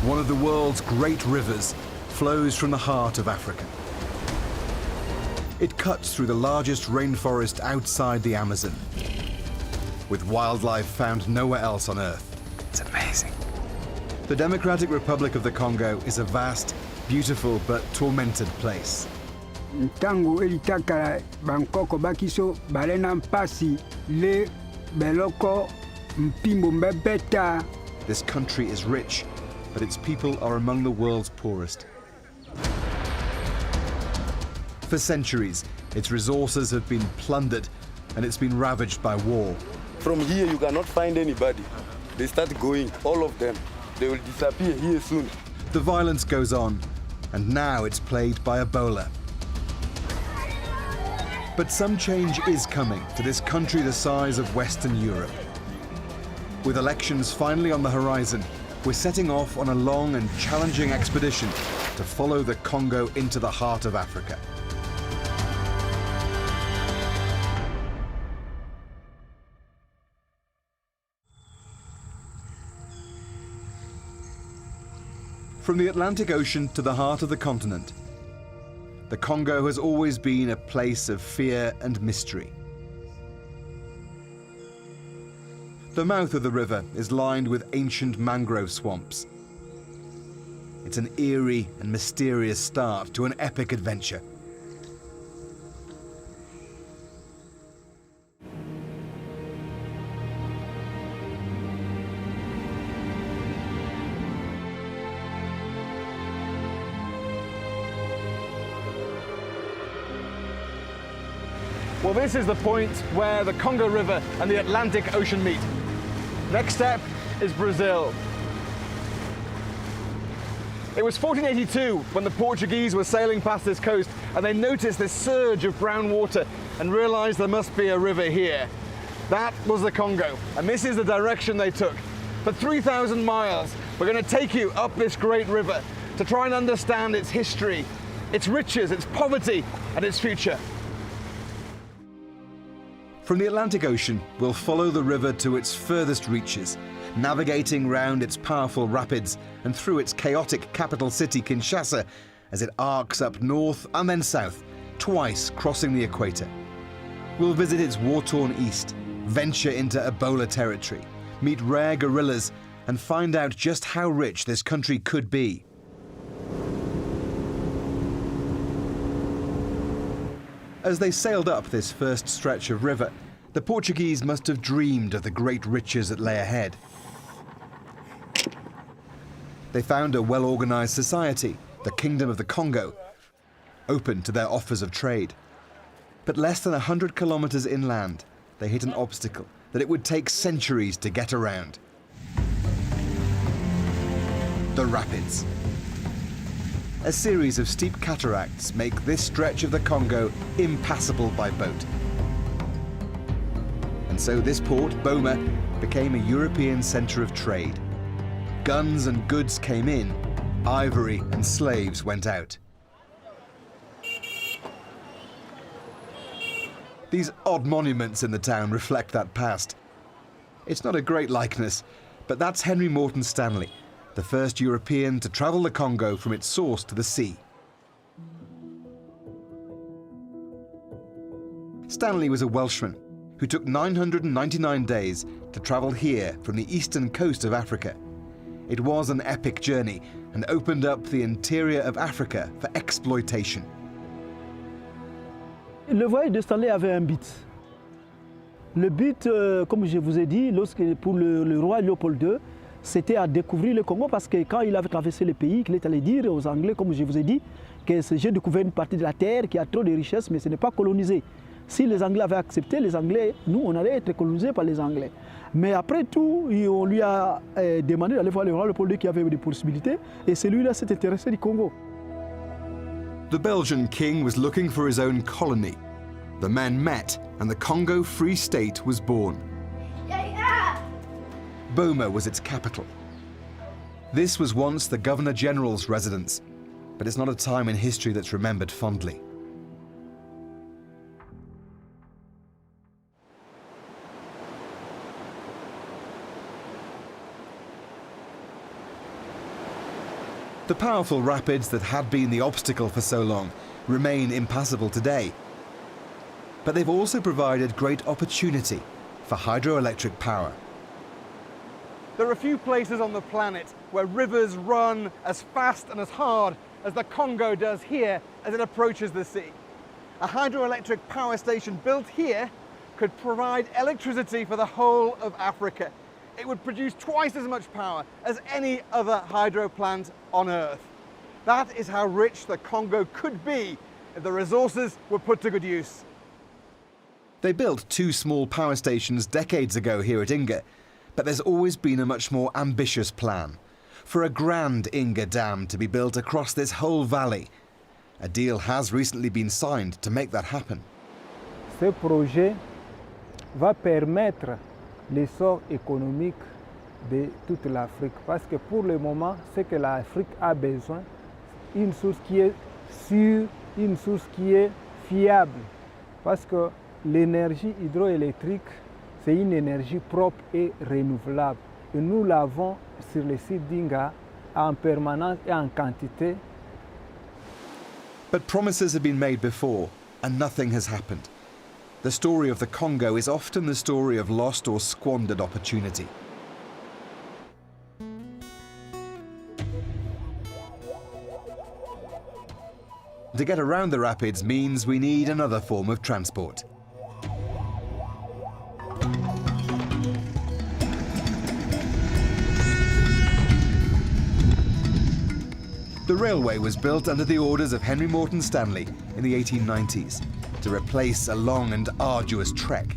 one of the world's great rivers, flows from the heart of Africa. It cuts through the largest rainforest outside the Amazon, with wildlife found nowhere else on Earth. It's amazing. The Democratic Republic of the Congo is a vast, beautiful but tormented place. Ntango elitakala bankoko bakiso balena mpasi le beloko mpimbo mbebeta. This country is rich, but its people are among the world's poorest. For centuries, its resources have been plundered and it's been ravaged by war. From here, you cannot find anybody. They start going, all of them. They will disappear here soon. The violence goes on, and now it's plagued by Ebola. But some change is coming to this country the size of Western Europe. With elections finally on the horizon, we're setting off on a long and challenging expedition to follow the Congo into the heart of Africa. From the Atlantic Ocean to the heart of the continent, the Congo has always been a place of fear and mystery. The mouth of the river is lined with ancient mangrove swamps. It's an eerie and mysterious start to an epic adventure. Well, this is the point where the Congo River and the Atlantic Ocean meet. Next step is Brazil. It was 1482 when the Portuguese were sailing past this coast and they noticed this surge of brown water and realized there must be a river here. That was the Congo, and this is the direction they took. For 3,000 miles, we're going to take you up this great river to try and understand its history, its riches, its poverty, and its future. From the Atlantic Ocean, we'll follow the river to its furthest reaches, navigating round its powerful rapids and through its chaotic capital city, Kinshasa, as it arcs up north and then south, twice crossing the equator. We'll visit its war-torn east, venture into Ebola territory, meet rare gorillas, and find out just how rich this country could be. As they sailed up this first stretch of river, the Portuguese must have dreamed of the great riches that lay ahead. They found a well-organized society, the Kingdom of the Congo, open to their offers of trade. But less than 100 kilometers inland, they hit an obstacle that it would take centuries to get around. The rapids. A series of steep cataracts make this stretch of the Congo impassable by boat. And so this port, Boma, became a European center of trade. Guns and goods came in, ivory and slaves went out. These odd monuments in the town reflect that past. It's not a great likeness, but that's Henry Morton Stanley, the first European to travel the Congo from its source to the sea. Stanley was a Welshman who took 999 days to travel here from the eastern coast of Africa. It was an epic journey and opened up the interior of Africa for exploitation. Le voyage de Stanley avait un but. Le but, comme je vous ai dit, pour le roi Léopold II, c'était à découvrir le Congo parce que quand il avait traversé le pays, qu'il est allé dire aux Anglais, comme je vous ai dit, que j'ai découvert une partie de la terre qui a trop de richesses, mais ce n'est pas colonisé. Si les Anglais avaient accepté, les Anglais, nous, on allait être colonisés par les Anglais. Mais après tout, on lui a demandé d'aller voir le roi Léopold II qui avait des possibilités, et celui-là s'est intéressé du Congo. The Belgian king was looking for his own colony. The men met, and the Congo Free State was born. Boma was its capital. This was once the Governor-General's residence, but it's not a time in history that's remembered fondly. The powerful rapids that had been the obstacle for so long remain impassable today. But they've also provided great opportunity for hydroelectric power. There are few places on the planet where rivers run as fast and as hard as the Congo does here as it approaches the sea. A hydroelectric power station built here could provide electricity for the whole of Africa. It would produce twice as much power as any other hydro plant on Earth. That is how rich the Congo could be if the resources were put to good use. They built 2 small power stations decades ago here at Inga, but there's always been a much more ambitious plan for a grand Inga Dam to be built across this whole valley. A deal has recently been signed to make that happen. Ce projet va permettre l'essor économique de toute l'Afrique. Parce que pour le moment, ce que l'Afrique a besoin, une source qui est sûre, une source qui est fiable. Parce que l'énergie hydroélectrique, c'est une énergie propre et renouvelable. Et nous l'avons sur le site d'Inga en permanence et en quantité. But promises have been made before, and nothing has happened. The story of the Congo is often the story of lost or squandered opportunity. To get around the rapids means we need another form of transport. The railway was built under the orders of Henry Morton Stanley in the 1890s to replace a long and arduous trek.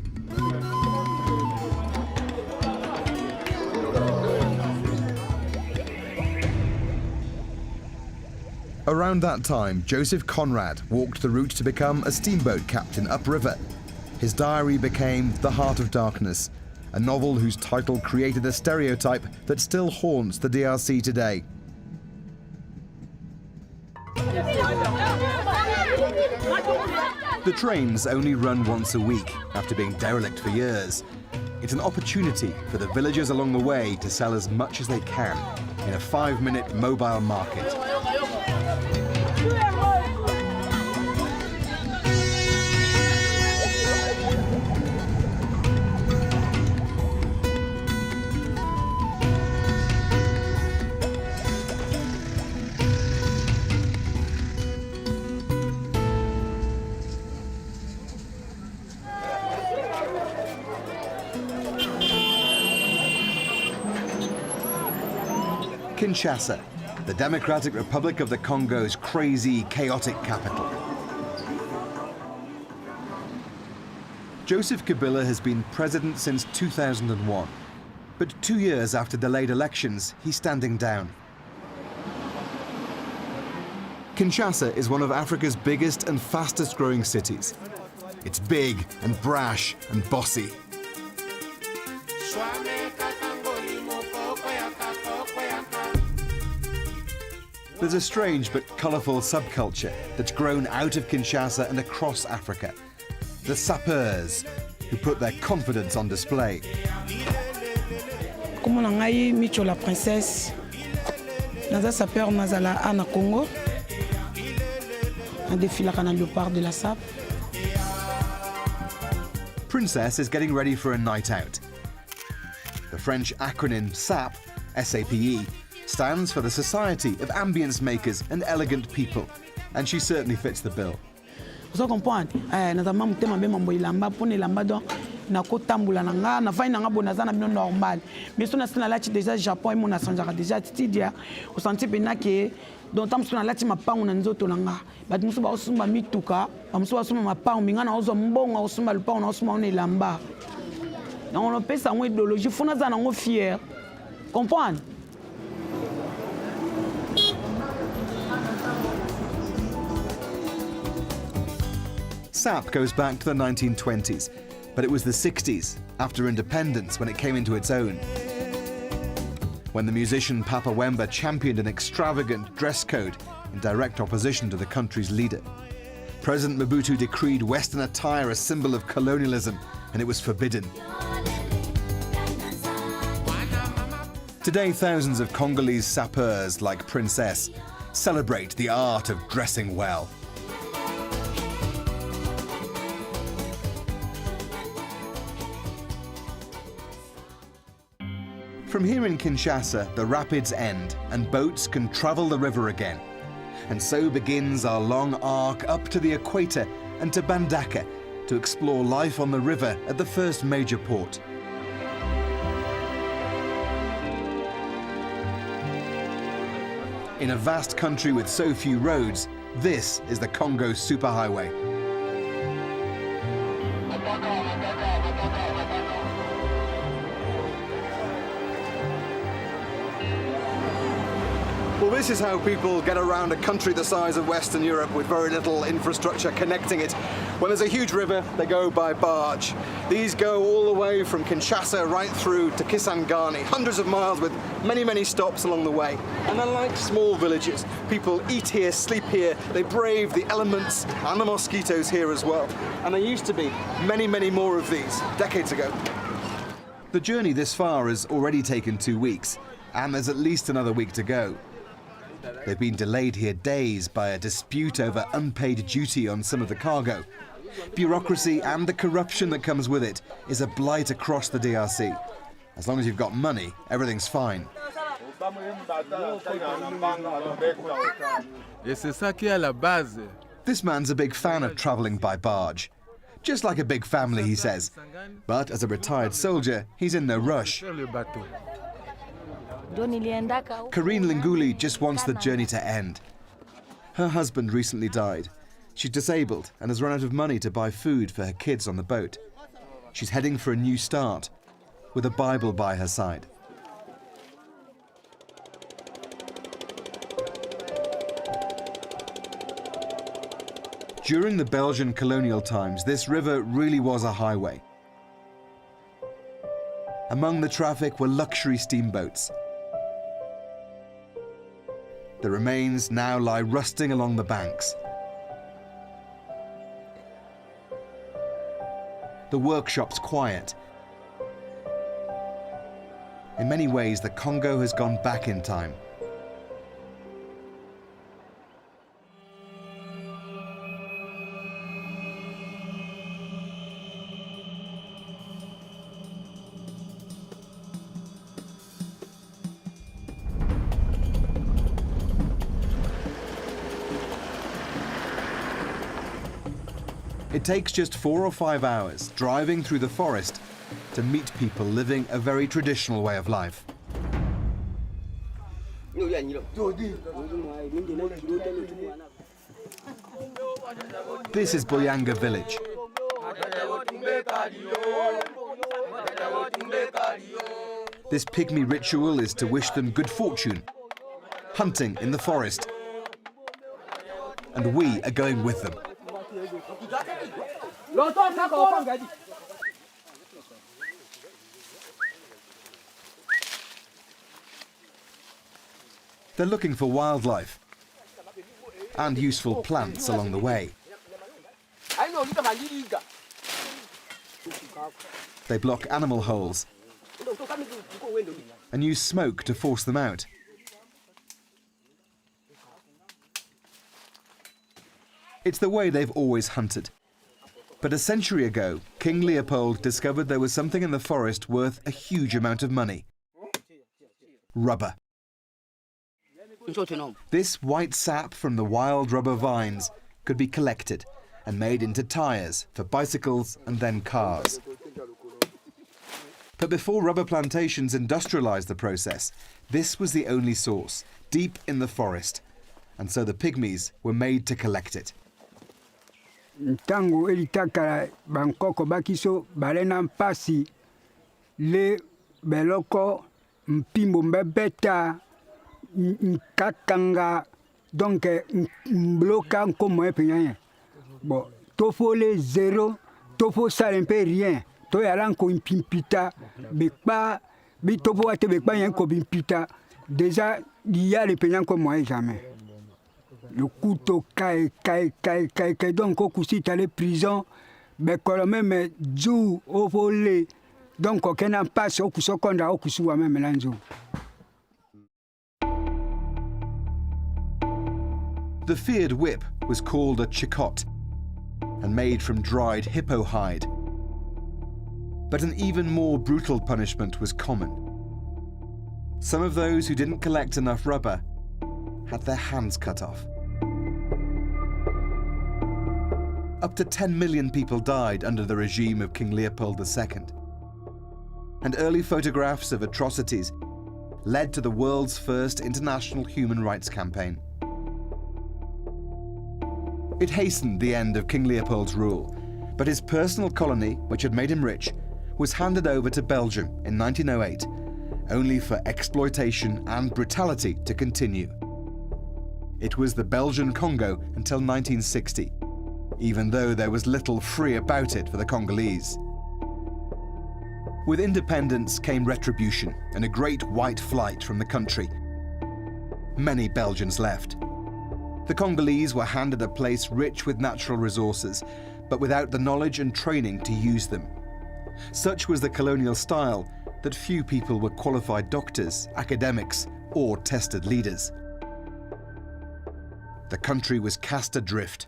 Around that time, Joseph Conrad walked the route to become a steamboat captain upriver. His diary became The Heart of Darkness, a novel whose title created a stereotype that still haunts the DRC today. The trains only run once a week after being derelict for years. It's an opportunity for the villagers along the way to sell as much as they can in a 5-minute mobile market. Kinshasa, the Democratic Republic of the Congo's crazy, chaotic capital. Joseph Kabila has been president since 2001, but 2 years after delayed elections, he's standing down. Kinshasa is one of Africa's biggest and fastest growing cities. It's big and brash and bossy. There's a strange but colourful subculture that's grown out of Kinshasa and across Africa. The sapeurs, who put their confidence on display. Comme on a eu Micho la princesse, naza sapeur nazala ana Congo, un défilé à léopard de la SAP. Princess is getting ready for a night out. The French acronym SAP, SAPE, stands for the Society of Ambience Makers and Elegant People, and she certainly fits the bill. Vous comprenez? Naza mamu tema be mambo ilamba pone ilamba donc na ko tambula nanga na vai nanga bonaza na bino normal. Mais so na sina lati déjà Japon mo na sanjaka déjà tidia o senti pena ke donc tam so na lati mapangu na nzoto nanga. But muso ba osumba mituka, muso ba osumba mapangu minga na ozo mbonga osumba lupangu na osumba on ilamba. Na on pesa ngo idéologie fona za nango fier. Comprendre? SAP goes back to the 1920s, but it was the 60s, after independence, when it came into its own. When the musician Papa Wemba championed an extravagant dress code in direct opposition to the country's leader. President Mobutu decreed Western attire a symbol of colonialism, and it was forbidden. Today, thousands of Congolese sapeurs like Princess celebrate the art of dressing well. From here in Kinshasa, the rapids end and boats can travel the river again. And so begins our long arc up to the equator and to Mbandaka to explore life on the river at the first major port. In a vast country with so few roads, this is the Congo Superhighway. Well, this is how people get around a country the size of Western Europe with very little infrastructure connecting it. When there's a huge river, they go by barge. These go all the way from Kinshasa right through to Kisangani, hundreds of miles with many, many stops along the way. And they're like small villages. People eat here, sleep here, they brave the elements and the mosquitoes here as well. And there used to be many, many more of these decades ago. The journey this far has already taken 2 weeks, and there's at least another week to go. They've been delayed here days by a dispute over unpaid duty on some of the cargo. Bureaucracy and the corruption that comes with it is a blight across the DRC. As long as you've got money, everything's fine. This man's a big fan of traveling by barge. Just like a big family, he says. But as a retired soldier, he's in no rush. Karine Linguli just wants the journey to end. Her husband recently died. She's disabled and has run out of money to buy food for her kids on the boat. She's heading for a new start, with a Bible by her side. During the Belgian colonial times, this river really was a highway. Among the traffic were luxury steamboats. The remains now lie rusting along the banks. The workshop's quiet. In many ways, the Congo has gone back in time. It takes just 4 or 5 hours driving through the forest to meet people living a very traditional way of life. This is Boyanga village. This pygmy ritual is to wish them good fortune, hunting in the forest. And we are going with them. They're looking for wildlife and useful plants along the way. They block animal holes and use smoke to force them out. It's the way they've always hunted. But a century ago, King Leopold discovered there was something in the forest worth a huge amount of money. Rubber. This white sap from the wild rubber vines could be collected and made into tires for bicycles and then cars. But before rubber plantations industrialized the process, this was the only source, deep in the forest. And so the pygmies were made to collect it. Ntango elitakala bankoko bakiso balena mpasi le beloko mpimbo mbebeta nkakanga donc mbloka nkomo epenyanya bon tofo le zéro tofo sale mpe rien to yala nko mpimpita bekpa bi tofo ate bekpa yan ko bimpita déjà il y a le penyanya ko moi jamais. Le couteau caille, donc au coup si tu allais prison, mais quand même du au volé, donc aucun n'a pas au coup seconde au coup soit même l'anjo. The feared whip was called a chikot and made from dried hippo hide. But an even more brutal punishment was common. Some of those who didn't collect enough rubber had their hands cut off. Up to 10 million people died under the regime of King Leopold II. And early photographs of atrocities led to the world's first international human rights campaign. It hastened the end of King Leopold's rule, but his personal colony, which had made him rich, was handed over to Belgium in 1908, only for exploitation and brutality to continue. It was the Belgian Congo until 1960, even though there was little free about it for the Congolese. With independence came retribution and a great white flight from the country. Many Belgians left. The Congolese were handed a place rich with natural resources, but without the knowledge and training to use them. Such was the colonial style that few people were qualified doctors, academics, or tested leaders. The country was cast adrift.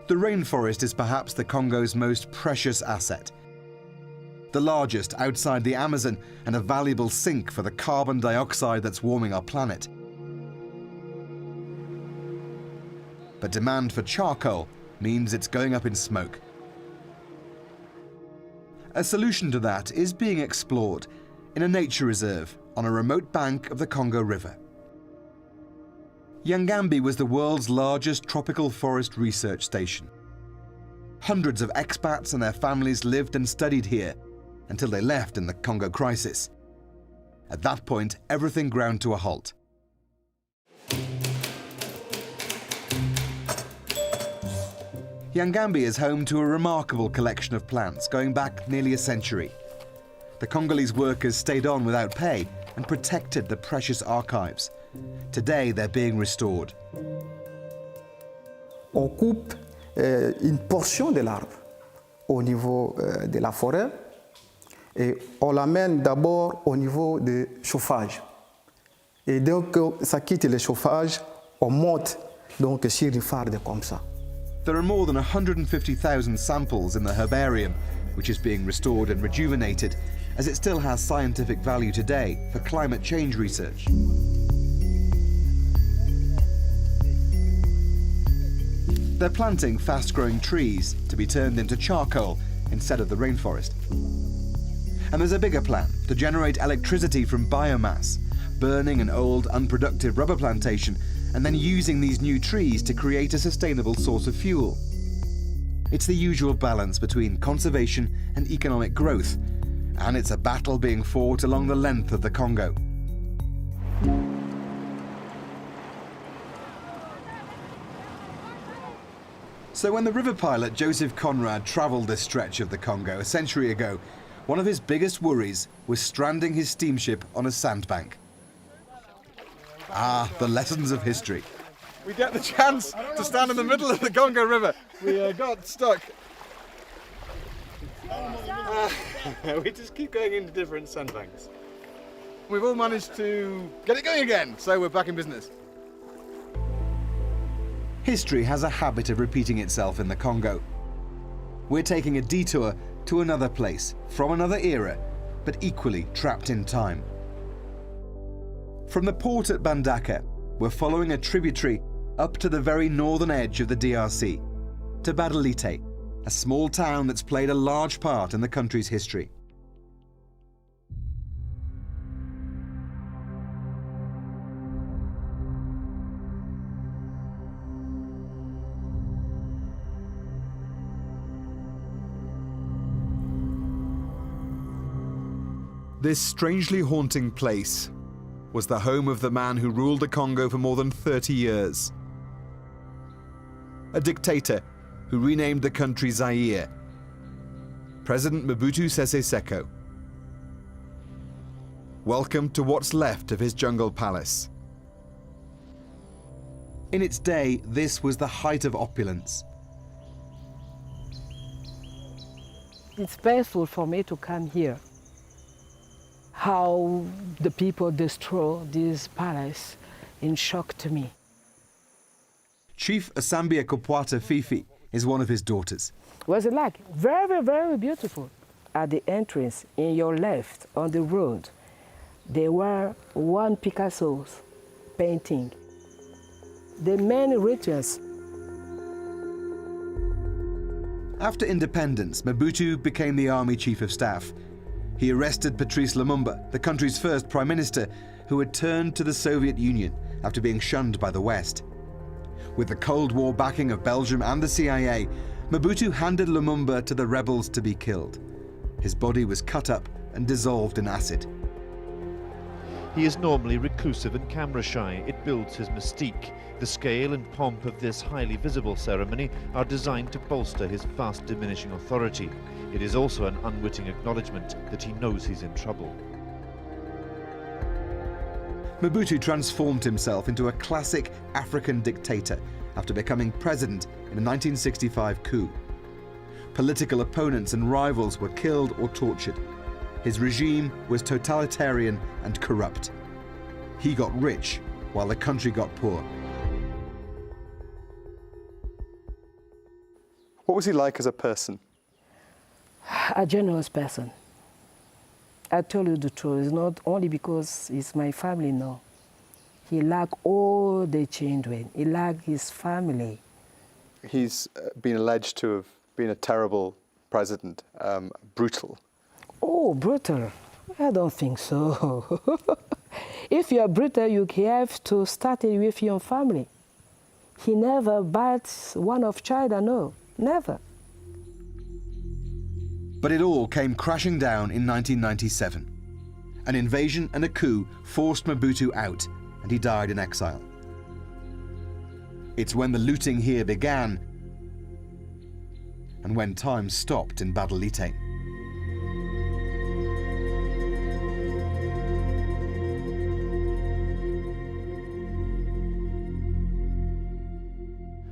The rainforest is perhaps the Congo's most precious asset. The largest outside the Amazon and a valuable sink for the carbon dioxide that's warming our planet. But demand for charcoal means it's going up in smoke. A solution to that is being explored in a nature reserve on a remote bank of the Congo River. Yangambi was the world's largest tropical forest research station. Hundreds of expats and their families lived and studied here until they left in the Congo crisis. At that point, everything ground to a halt. Yangambi is home to a remarkable collection of plants going back nearly a century. The Congolese workers stayed on without pay and protected the precious archives. Today, they're being restored. On coupe une portion de l'arbre au niveau de la forêt et on l'amène d'abord au niveau du chauffage. Et donc, ça quitte le chauffage, on monte donc sur une farde comme ça. There are more than 150,000 samples in the herbarium, which is being restored and rejuvenated, as it still has scientific value today for climate change research. They're planting fast-growing trees to be turned into charcoal instead of the rainforest. And there's a bigger plan to generate electricity from biomass, burning an old, unproductive rubber plantation and then using these new trees to create a sustainable source of fuel. It's the usual balance between conservation and economic growth, and it's a battle being fought along the length of the Congo. So when the river pilot Joseph Conrad travelled this stretch of the Congo a century ago, one of his biggest worries was stranding his steamship on a sandbank. Ah, the lessons of history. We get the chance to stand in the middle of the Congo River. We got stuck. We just keep going into different sandbanks. We've all managed to get it going again, so we're back in business. History has a habit of repeating itself in the Congo. We're taking a detour to another place, from another era, but equally trapped in time. From the port at Bandaka, we're following a tributary up to the very northern edge of the DRC, to Badalite, a small town that's played a large part in the country's history. This strangely haunting place was the home of the man who ruled the Congo for more than 30 years. A dictator who renamed the country Zaire, President Mobutu Sese Seko. Welcome to what's left of his jungle palace. In its day, this was the height of opulence. It's painful for me to come here. How the people destroy this palace in shock to me. Chief Asambia Kopwata Fifi is one of his daughters. Was it like? Very, very beautiful. At the entrance, in your left, on the road, there were one Picasso's painting. The main rituals. After independence, Mobutu became the army chief of staff. He arrested Patrice Lumumba, the country's first prime minister, who had turned to the Soviet Union after being shunned by the West. With the Cold War backing of Belgium and the CIA, Mobutu handed Lumumba to the rebels to be killed. His body was cut up and dissolved in acid. He is normally reclusive and camera-shy. It builds his mystique. The scale and pomp of this highly visible ceremony are designed to bolster his fast diminishing authority. It is also an unwitting acknowledgement that he knows he's in trouble. Mobutu transformed himself into a classic African dictator after becoming president in a 1965 coup. Political opponents and rivals were killed or tortured. His regime was totalitarian and corrupt. He got rich while the country got poor. What was he like as a person? A generous person. I tell you the truth, it's not only because it's my family, no. He liked all the children. He liked his family. He's been alleged to have been a terrible president, brutal. Oh, brutal? I don't think so. If you are brutal, you have to start it with your family. He never bites one of China, no, never. But it all came crashing down in 1997. An invasion and a coup forced Mobutu out, and he died in exile. It's when the looting here began, and when time stopped in Badalite.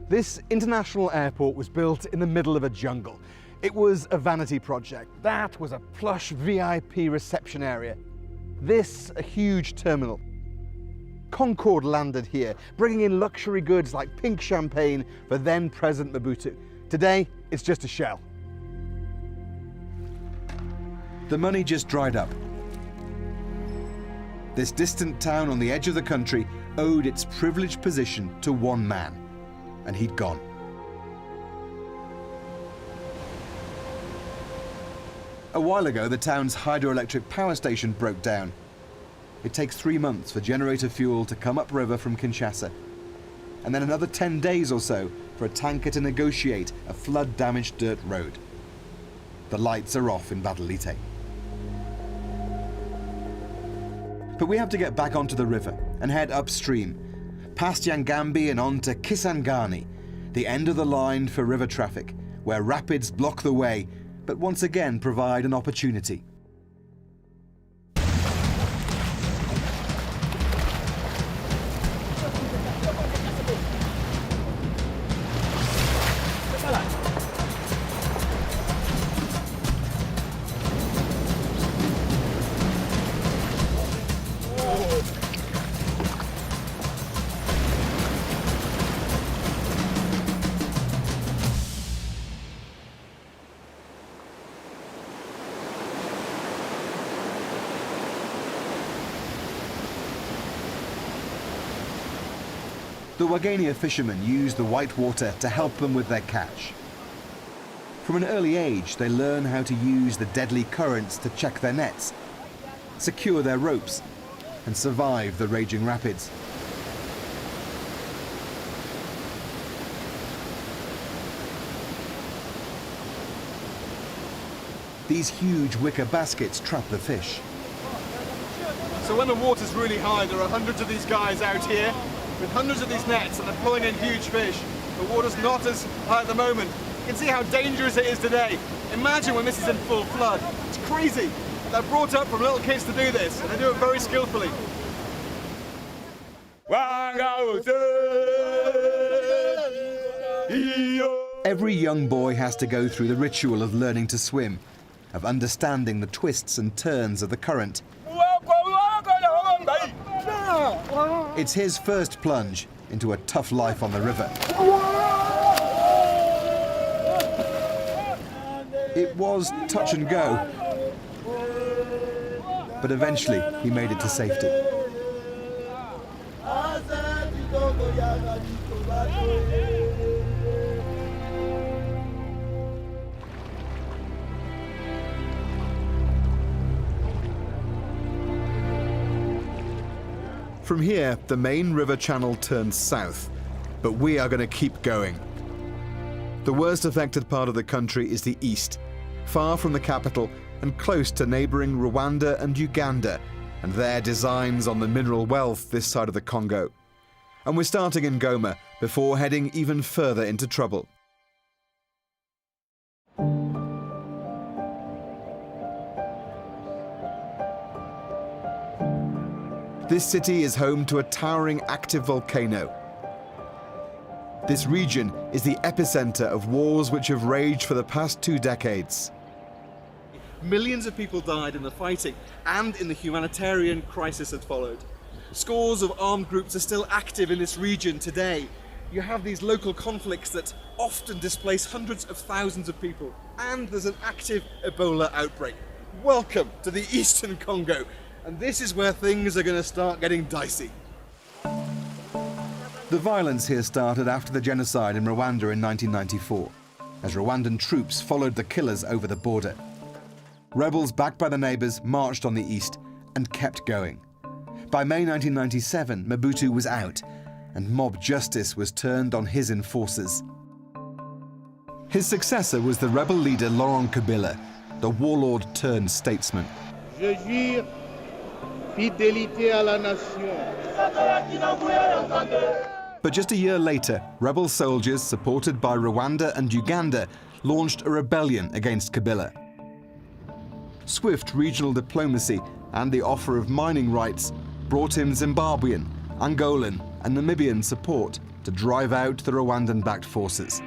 This international airport was built in the middle of a jungle. It was a vanity project. That was a plush VIP reception area. This, a huge terminal. Concorde landed here, bringing in luxury goods like pink champagne for then-President Mobutu. Today, it's just a shell. The money just dried up. This distant town on the edge of the country owed its privileged position to one man, and he'd gone. A while ago, the town's hydroelectric power station broke down. It takes 3 months for generator fuel to come upriver from Kinshasa, and then another 10 days or so for a tanker to negotiate a flood-damaged dirt road. The lights are off in Badalite. But we have to get back onto the river and head upstream, past Yangambi and on to Kisangani, the end of the line for river traffic, where rapids block the way, but once again provide an opportunity. The Wagania fishermen use the white water to help them with their catch. From an early age, they learn how to use the deadly currents to check their nets, secure their ropes, and survive the raging rapids. These huge wicker baskets trap the fish. So when the water's really high, there are hundreds of these guys out here with hundreds of these nets, and they're pulling in huge fish. The water's not as high at the moment. You can see how dangerous it is today. Imagine when this is in full flood. It's crazy. They're brought up from little kids to do this, and they do it very skillfully. Every young boy has to go through the ritual of learning to swim, of understanding the twists and turns of the current. It's his first plunge into a tough life on the river. It was touch and go, but eventually he made it to safety. From here, the main river channel turns south, but we are going to keep going. The worst affected part of the country is the east, far from the capital and close to neighbouring Rwanda and Uganda, and their designs on the mineral wealth this side of the Congo. And we're starting in Goma before heading even further into trouble. This city is home to a towering active volcano. This region is the epicenter of wars which have raged for the past 2 decades. Millions of people died in the fighting and in the humanitarian crisis that followed. Scores of armed groups are still active in this region today. You have these local conflicts that often displace hundreds of thousands of people, and there's an active Ebola outbreak. Welcome to the Eastern Congo, and this is where things are going to start getting dicey. The violence here started after the genocide in Rwanda in 1994, as Rwandan troops followed the killers over the border. Rebels backed by the neighbours marched on the east and kept going. By May 1997, Mobutu was out, and mob justice was turned on his enforcers. His successor was the rebel leader Laurent Kabila, the warlord turned statesman. Je jure fidélité à la nation. But just a year later, rebel soldiers supported by Rwanda and Uganda launched a rebellion against Kabila. Swift regional diplomacy and the offer of mining rights brought him Zimbabwean, Angolan and Namibian support to drive out the Rwandan-backed forces.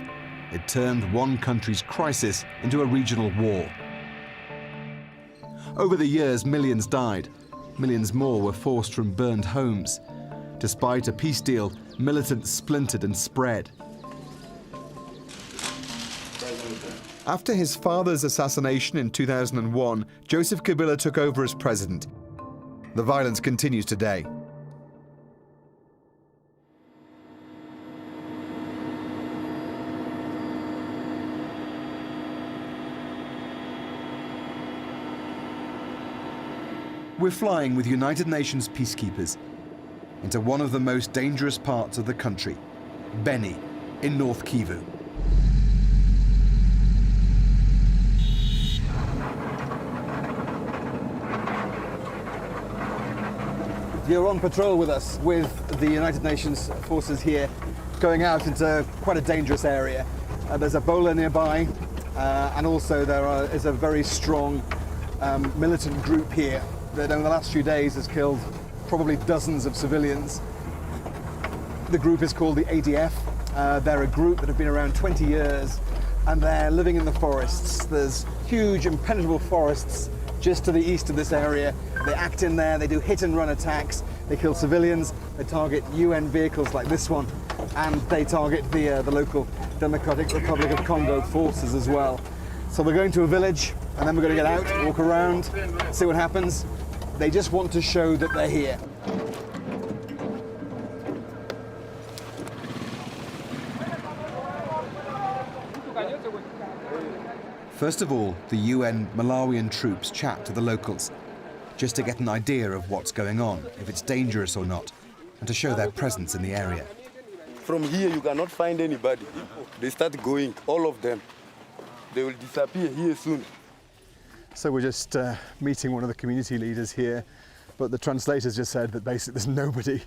It turned one country's crisis into a regional war. Over the years, millions died. Millions more were forced from burned homes. Despite a peace deal, militants splintered and spread. After his father's assassination in 2001, Joseph Kabila took over as president. The violence continues today. We're flying with United Nations peacekeepers into one of the most dangerous parts of the country, Beni, in North Kivu. You're on patrol with us, with the United Nations forces here, going out into quite a dangerous area. There's Ebola nearby, and also there is a very strong militant group here that in the last few days has killed probably dozens of civilians. The group is called the ADF. They're a group that have been around 20 years, and they're living in the forests. There's huge impenetrable forests just to the east of this area. They act in there, they do hit and run attacks, they kill civilians, they target UN vehicles like this one, and they target the local Democratic Republic of Congo forces as well. So we're going to a village, and then we're going to get out, walk around, see what happens. They just want to show that they're here. First of all, the UN Malawian troops chat to the locals, just to get an idea of what's going on, if it's dangerous or not, and to show their presence in the area. From here, you cannot find anybody. They start going, all of them. They will disappear here soon. So we're just meeting one of the community leaders here, but the translators just said that basically there's nobody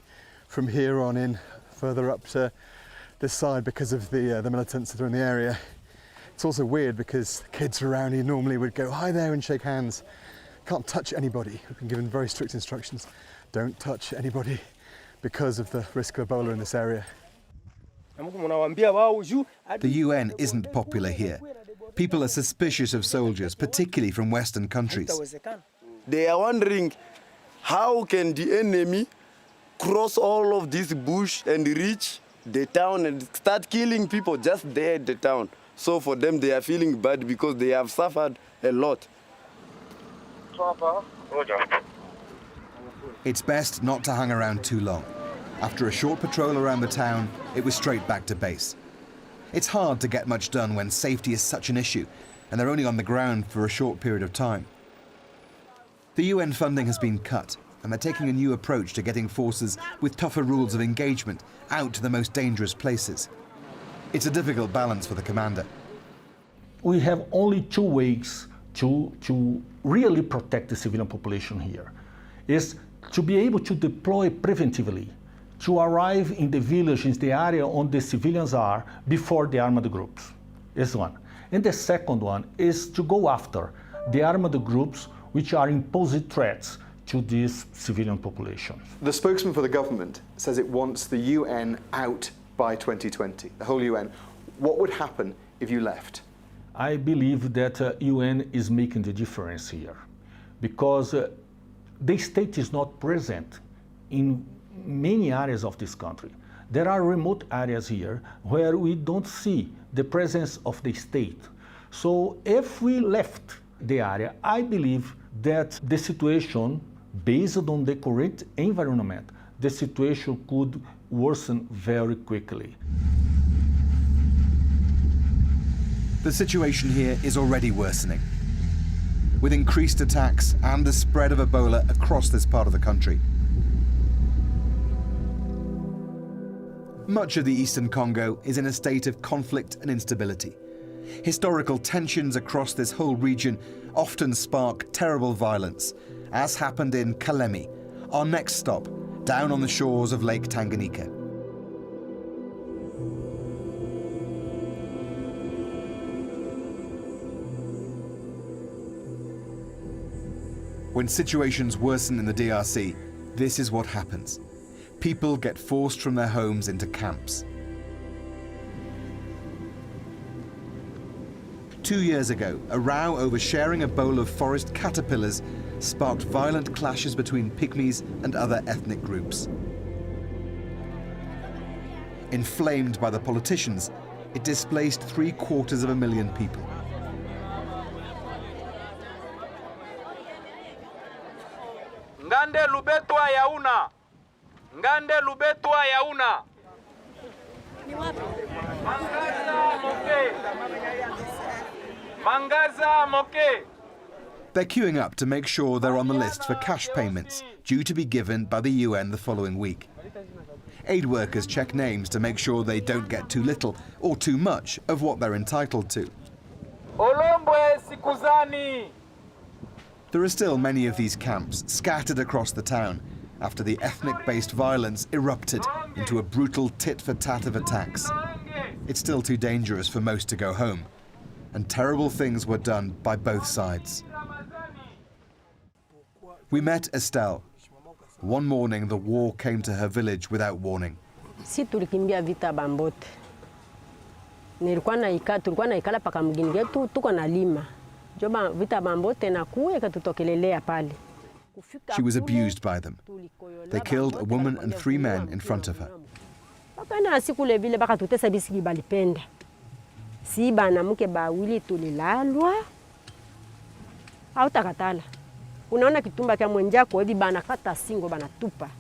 from here on in further up to this side because of the militants that are in the area. It's also weird because the kids around here normally would go hi there and shake hands. Can't touch anybody. We've been given very strict instructions. Don't touch anybody because of the risk of Ebola in this area. The UN isn't popular here. People are suspicious of soldiers, particularly from Western countries. They are wondering, how can the enemy cross all of this bush and reach the town and start killing people just there at the town? So for them, they are feeling bad because they have suffered a lot. It's best not to hang around too long. After a short patrol around the town, it was straight back to base. It's hard to get much done when safety is such an issue, and they're only on the ground for a short period of time. The UN funding has been cut, and they're taking a new approach to getting forces with tougher rules of engagement out to the most dangerous places. It's a difficult balance for the commander. We have only 2 ways to really protect the civilian population here. Is to be able to deploy preventively, to arrive in the villages, the area on the civilians are, before the armed groups, is one. And the second one is to go after the armed groups which are imposing threats to this civilian population. The spokesman for the government says it wants the UN out by 2020, the whole UN. What would happen if you left? I believe that UN is making the difference here, because the state is not present in many areas of this country. There are remote areas here where we don't see the presence of the state. So if we left the area, I believe that the situation, based on the current environment, the situation could worsen very quickly. The situation here is already worsening, with increased attacks and the spread of Ebola across this part of the country. Much of the eastern Congo is in a state of conflict and instability. Historical tensions across this whole region often spark terrible violence, as happened in Kalemi, our next stop, down on the shores of Lake Tanganyika. When situations worsen in the DRC, this is what happens. People get forced from their homes into camps. 2 years ago, a row over sharing a bowl of forest caterpillars sparked violent clashes between pygmies and other ethnic groups. Inflamed by the politicians, it displaced 750,000 people. Ngande lubetwa yauna. Ngande lubetwa yauna. Mangaza moke. Mangaza moke. They're queuing up to make sure they're on the list for cash payments due to be given by the UN the following week. Aid workers check names to make sure they don't get too little or too much of what they're entitled to. Olombwe sikuzani. There are still many of these camps scattered across the town after the ethnic-based violence erupted into a brutal tit-for-tat of attacks. It's still too dangerous for most to go home, and terrible things were done by both sides. We met Estelle. One morning, the war came to her village without warning. Si tulikimbia vita Bambote. Tulikuwa naikala paka mgini yetu tuko na lima. Joba vita Bambote na kuwe katutokelelea pale. She was abused by them. They killed a woman and 3 men in front of her. Bakana sikule vile baka tutesa bisiki balipenda. Si bana mke bawili tulilalwa. Au takatala. Unaona kitumba kya mwenjako hivi bana kata singo bana tupa.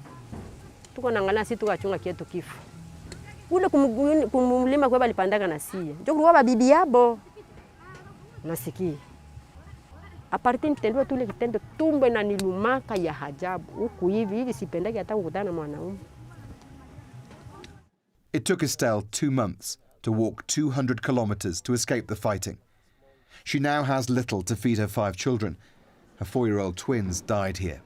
Tuko naangalia si tukachunga kietu kifu. Ule kumulima kwa balipandaka na sie. Ndio kuwa bibi yabo. Nasikia. Aparti nitendwa tule kitendo tumbe na nilumaka ya hajabu. Huku hivi sipendaki hata kukutana na mwanaume. It took Estelle 2 months to walk 200 kilometers to escape the fighting. She now has little to feed her 5 children. Her 4-year-old twins died here.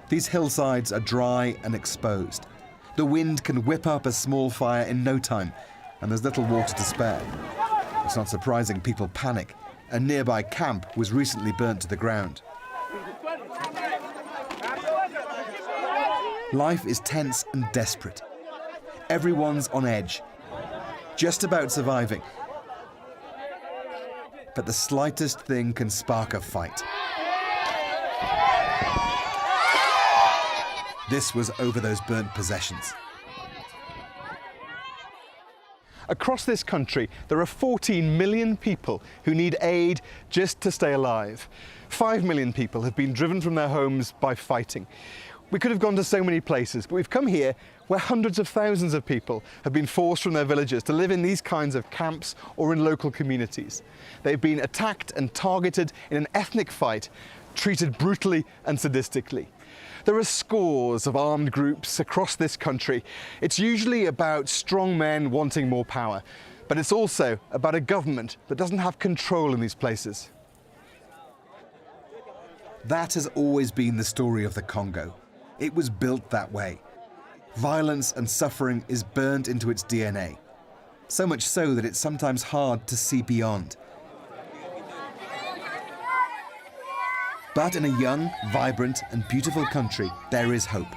These hillsides are dry and exposed. The wind can whip up a small fire in no time, and there's little water to spare. It's not surprising people panic. A nearby camp was recently burnt to the ground. Life is tense and desperate. Everyone's on edge, just about surviving. But the slightest thing can spark a fight. This was over those burnt possessions. Across this country, there are 14 million people who need aid just to stay alive. 5 million people have been driven from their homes by fighting. We could have gone to so many places, but we've come here where hundreds of thousands of people have been forced from their villages to live in these kinds of camps or in local communities. They've been attacked and targeted in an ethnic fight, treated brutally and sadistically. There are scores of armed groups across this country. It's usually about strong men wanting more power, but it's also about a government that doesn't have control in these places. That has always been the story of the Congo. It was built that way. Violence and suffering is burnt into its DNA. So much so that it's sometimes hard to see beyond. But in a young, vibrant and beautiful country, there is hope.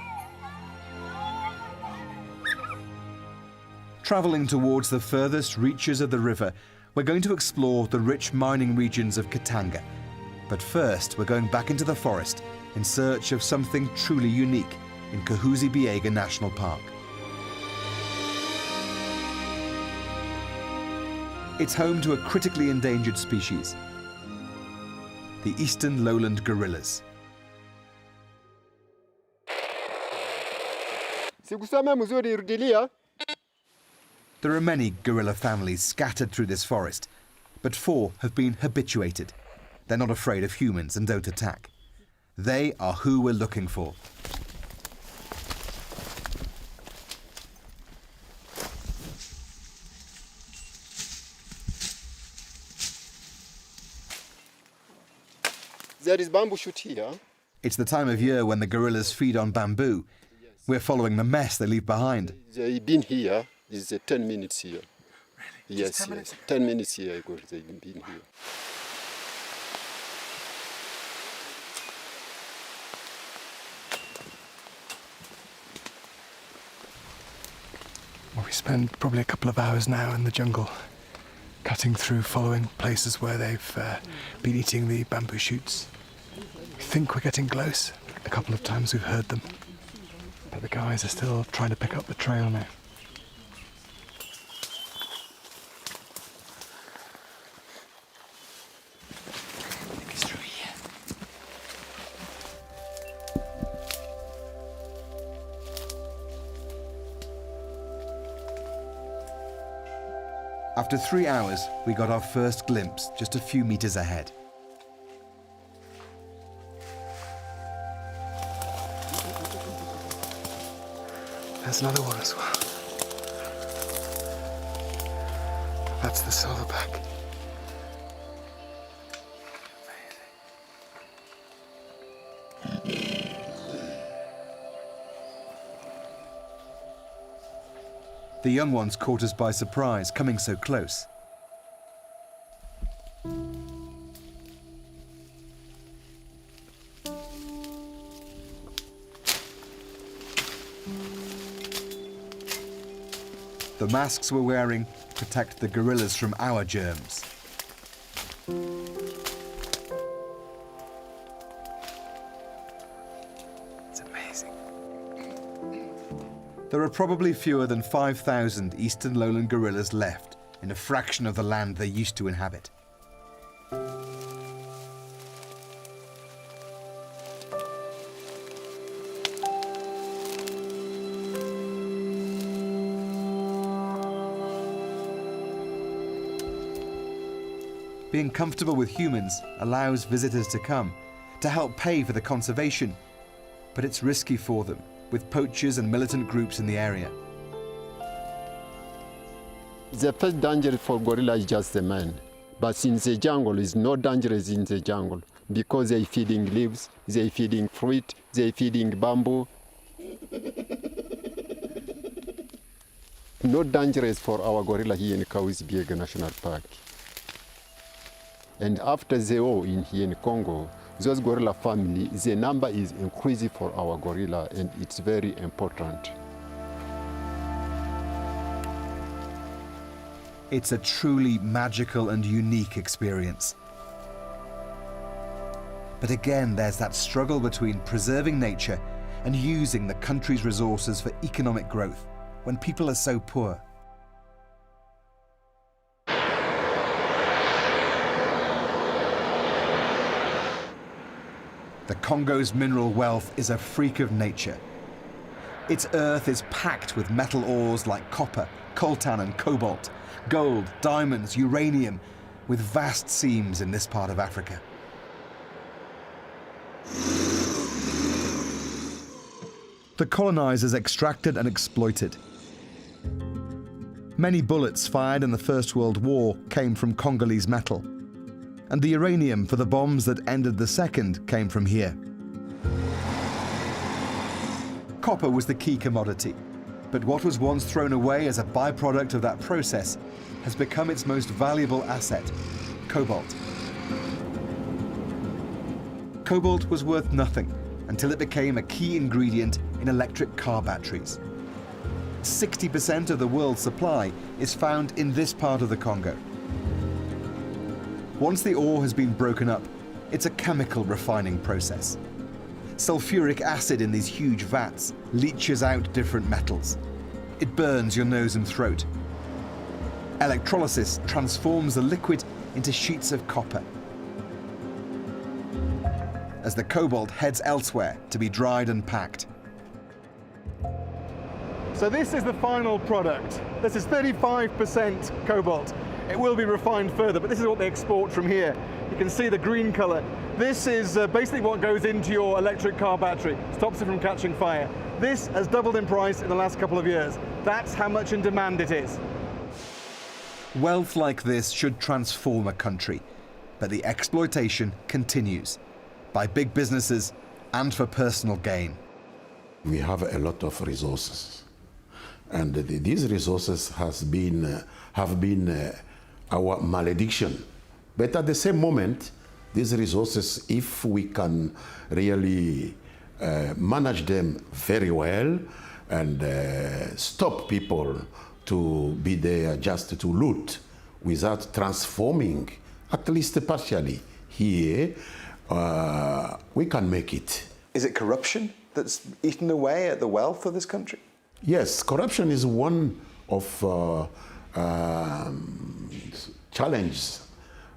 Travelling towards the furthest reaches of the river, we're going to explore the rich mining regions of Katanga. But first, we're going back into the forest in search of something truly unique in Kahuzi-Biega National Park. It's home to a critically endangered species, the eastern lowland gorillas. There are many gorilla families scattered through this forest, but 4 have been habituated. They're not afraid of humans and don't attack. They are who we're looking for. There is bamboo shoot here. It's the time of year when the gorillas feed on bamboo. We're following the mess they leave behind. They've been here. It's 10 minutes here. Really? Yes, 10 minutes? 10 minutes here. They've been here. Well, we spend probably a couple of hours now in the jungle, cutting through, following places where they've been eating the bamboo shoots. We think we're getting close. A couple of times we've heard them, but the guys are still trying to pick up the trail now. It's through here. After 3 hours, we got our first glimpse just a few meters ahead. There's another one as well. That's the silverback. The young ones caught us by surprise, coming so close. The masks we're wearing protect the gorillas from our germs. It's amazing. There are probably fewer than 5,000 eastern lowland gorillas left in a fraction of the land they used to inhabit. Being comfortable with humans allows visitors to come, to help pay for the conservation, but it's risky for them, with poachers and militant groups in the area. The first danger for gorilla is just the man. But in the jungle, is no dangerous in the jungle because they're feeding leaves, they're feeding fruit, they're feeding bamboo. Not dangerous for our gorilla here in Kahuzi-Biega National Park. And after the war in here in Congo, those gorilla family, the number is increasing for our gorilla, and it's very important. It's a truly magical and unique experience. But again, there's that struggle between preserving nature and using the country's resources for economic growth when people are so poor. The Congo's mineral wealth is a freak of nature. Its earth is packed with metal ores like copper, coltan and cobalt, gold, diamonds, uranium, with vast seams in this part of Africa. The colonizers extracted and exploited. Many bullets fired in the First World War came from Congolese metal, and the uranium for the bombs that ended the Second came from here. Copper was the key commodity, but what was once thrown away as a byproduct of that process has become its most valuable asset, cobalt. Cobalt was worth nothing until it became a key ingredient in electric car batteries. 60% of the world's supply is found in this part of the Congo. Once the ore has been broken up, it's a chemical refining process. Sulfuric acid in these huge vats leaches out different metals. It burns your nose and throat. Electrolysis transforms the liquid into sheets of copper, as the cobalt heads elsewhere to be dried and packed. So this is the final product. This is 35% cobalt. It will be refined further, but this is what they export from here. You can see the green color. This is basically what goes into your electric car battery. Stops it from catching fire. This has doubled in price in the last couple of years. That's how much in demand it is. Wealth like this should transform a country, but the exploitation continues by big businesses and for personal gain. We have a lot of resources, and these resources have been our malediction. But at the same moment, these resources, if we can really manage them very well and stop people to be there just to loot without transforming, at least partially here, we can make it. Is it corruption that's eaten away at the wealth of this country? Yes, corruption is one of challenges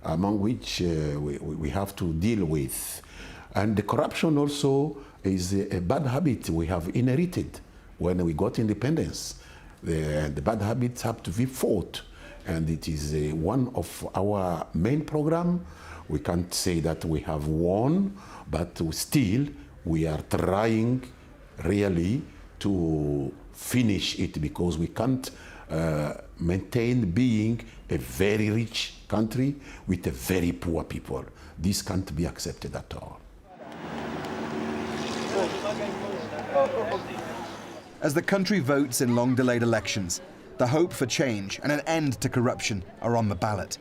among which we have to deal with. And the corruption also is a bad habit we have inherited when we got independence. The bad habits have to be fought, and it is one of our main program. We can't say that we have won, but still we are trying really to finish it, because we can't maintain being a very rich country with a very poor people. This can't be accepted at all. As the country votes in long-delayed elections, the hope for change and an end to corruption are on the ballot.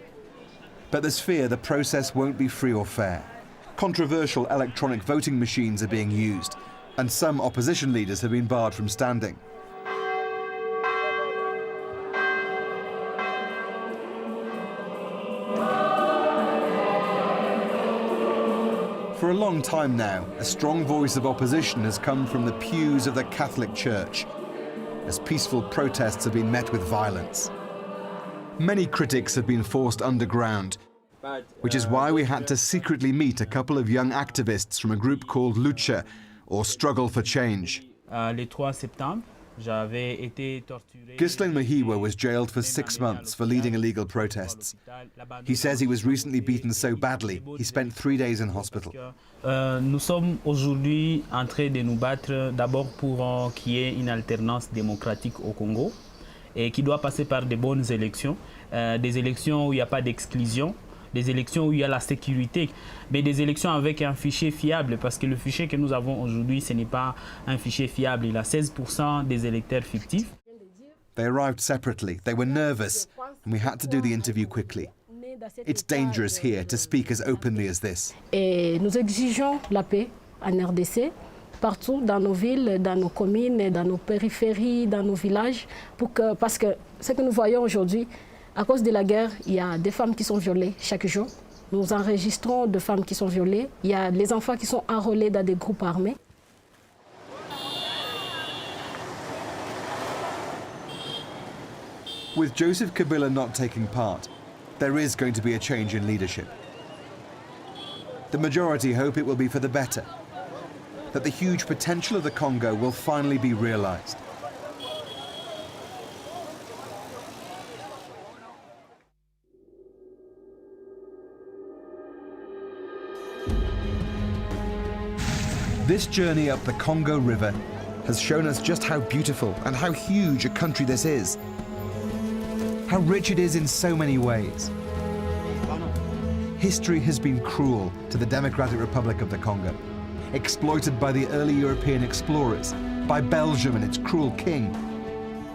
But there's fear the process won't be free or fair. Controversial electronic voting machines are being used, and some opposition leaders have been barred from standing. For a long time now, a strong voice of opposition has come from the pews of the Catholic Church, as peaceful protests have been met with violence. Many critics have been forced underground, which is why we had to secretly meet a couple of young activists from a group called Lucha, or Struggle for Change. Le 3 septembre, j'avais été torturé. Ghislain Mahiwa was jailed for 6 months for leading illegal protests. He says he was recently beaten so badly, he spent 3 days in hospital. Nous sommes aujourd'hui en train de nous battre d'abord pour qu'il y ait une alternance démocratique au Congo et qui doit passer par de bonnes élections, des élections où il n'y a pas d'exclusion, des élections où il y a la sécurité, mais des élections avec un fichier fiable, parce que le fichier que nous avons aujourd'hui, ce n'est pas un fichier fiable. Il a 16% des électeurs fictifs. They arrived separately. They were nervous, and we had to do the interview quickly. It's dangerous here to speak as openly as this. Et nous exigeons la paix en RDC, partout dans nos villes, dans nos communes, dans nos périphéries, dans nos villages, parce que ce que nous voyons aujourd'hui, à cause de la guerre, il y a des femmes qui sont violées chaque jour. Nous enregistrons de femmes qui sont violées. Il y a les enfants qui sont enrôlés dans des groupes armés. With Joseph Kabila not taking part, there is going to be a change in leadership. The majority hope it will be for the better, that the huge potential of the Congo will finally be realized. This journey up the Congo River has shown us just how beautiful and how huge a country this is. How rich it is in so many ways. History has been cruel to the Democratic Republic of the Congo, exploited by the early European explorers, by Belgium and its cruel king,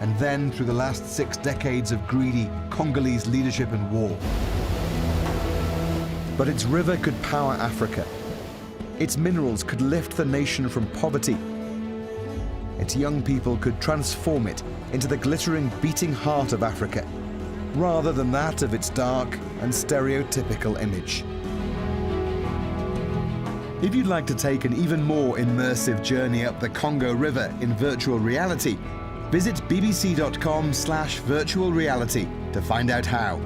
and then through the last 6 decades of greedy Congolese leadership and war. But its river could power Africa. Its minerals could lift the nation from poverty. Its young people could transform it into the glittering, beating heart of Africa, rather than that of its dark and stereotypical image. If you'd like to take an even more immersive journey up the Congo River in virtual reality, visit bbc.com/virtual reality to find out how.